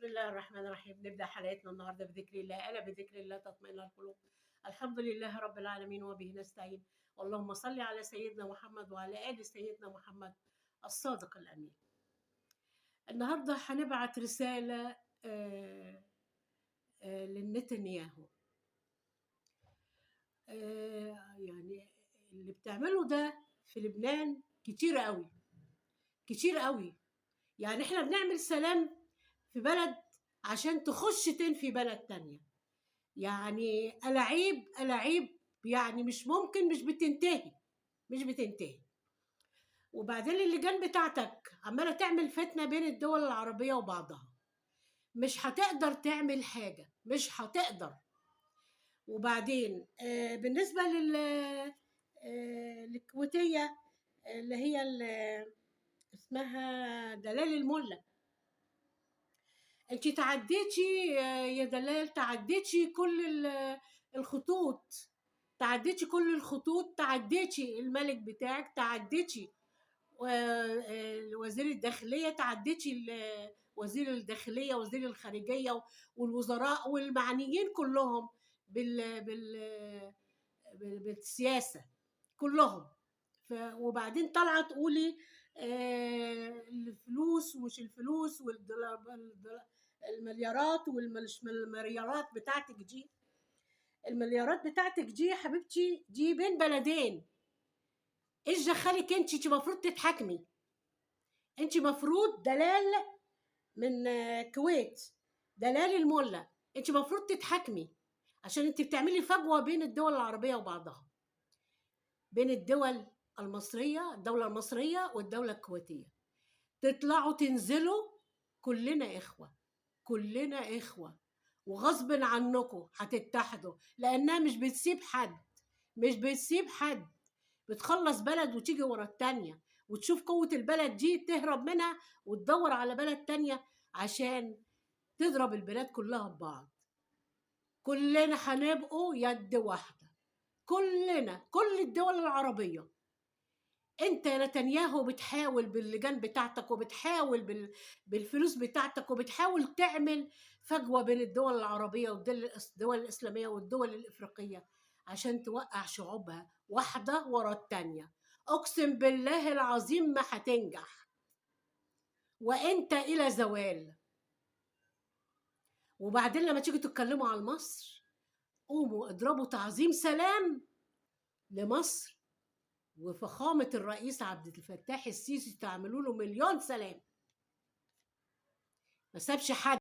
بسم الله الرحمن الرحيم. نبدأ حلقتنا النهارده بذكر الله. ألا بذكر الله تطمئن القلوب. الحمد لله رب العالمين وبه نستعين. اللهم صل على سيدنا محمد وعلى آل سيدنا محمد الصادق الأمين. النهارده هنبعت رسالة لنتنياهو. يعني اللي بتعمله ده في لبنان كتير قوي كتير قوي. يعني احنا بنعمل سلام في بلد عشان تخش تنفي بلد تانية. يعني ألاعيب يعني مش ممكن، مش بتنتهي. وبعدين اللجان بتاعتك عمالة تعمل فتنة بين الدول العربية وبعضها، مش هتقدر تعمل حاجة، مش هتقدر. وبعدين بالنسبة للكويتية اللي هي اسمها دلال الملا، انت تعديتي يا دلال، تعديتي كل الخطوط، تعديتي الملك بتاعك، تعديتي وزير الداخلية، تعديتي وزير الداخلية، وزير الخارجية، والوزراء والمعنيين كلهم بالسياسة كلهم. وبعدين طالعة تقولي الفلوس ومش الفلوس المليارات والمليارات بتاعتك دي. المليارات بتاعتك دي يا حبيبتي دي بين بلدين. ايش دخلك انت المفروض تتحكمي؟ انت مفروض دلال من الكويت، دلال الملا، انت مفروض تتحكمي عشان انت بتعملي فجوة بين الدول العربية وبعضها، بين الدولة المصرية والدولة الكويتية. تطلعوا تنزلوا، كلنا إخوة وغصب عنكم هتتحدوا، لأنها مش بتسيب حد، بتخلص بلد وتيجي ورا التانية وتشوف قوة البلد دي تهرب منها وتدور على بلد تانية عشان تضرب البلاد كلها ببعض. كلنا هنبقوا يد واحدة، كل الدول العربية. انت يا نتنياهو بتحاول باللجان بتاعتك وبتحاول بالفلوس بتاعتك وبتحاول تعمل فجوة بين الدول العربية والدول الإسلامية والدول الإفريقية عشان توقع شعوبها واحدة ورا التانية. أقسم بالله العظيم ما هتنجح، وانت إلى زوال. وبعدين لما تيجوا تتكلموا على مصر، قوموا اضربوا تعظيم سلام لمصر وفخامة الرئيس عبد الفتاح السيسي، تعملوا له مليون سلام. ما سابش حد.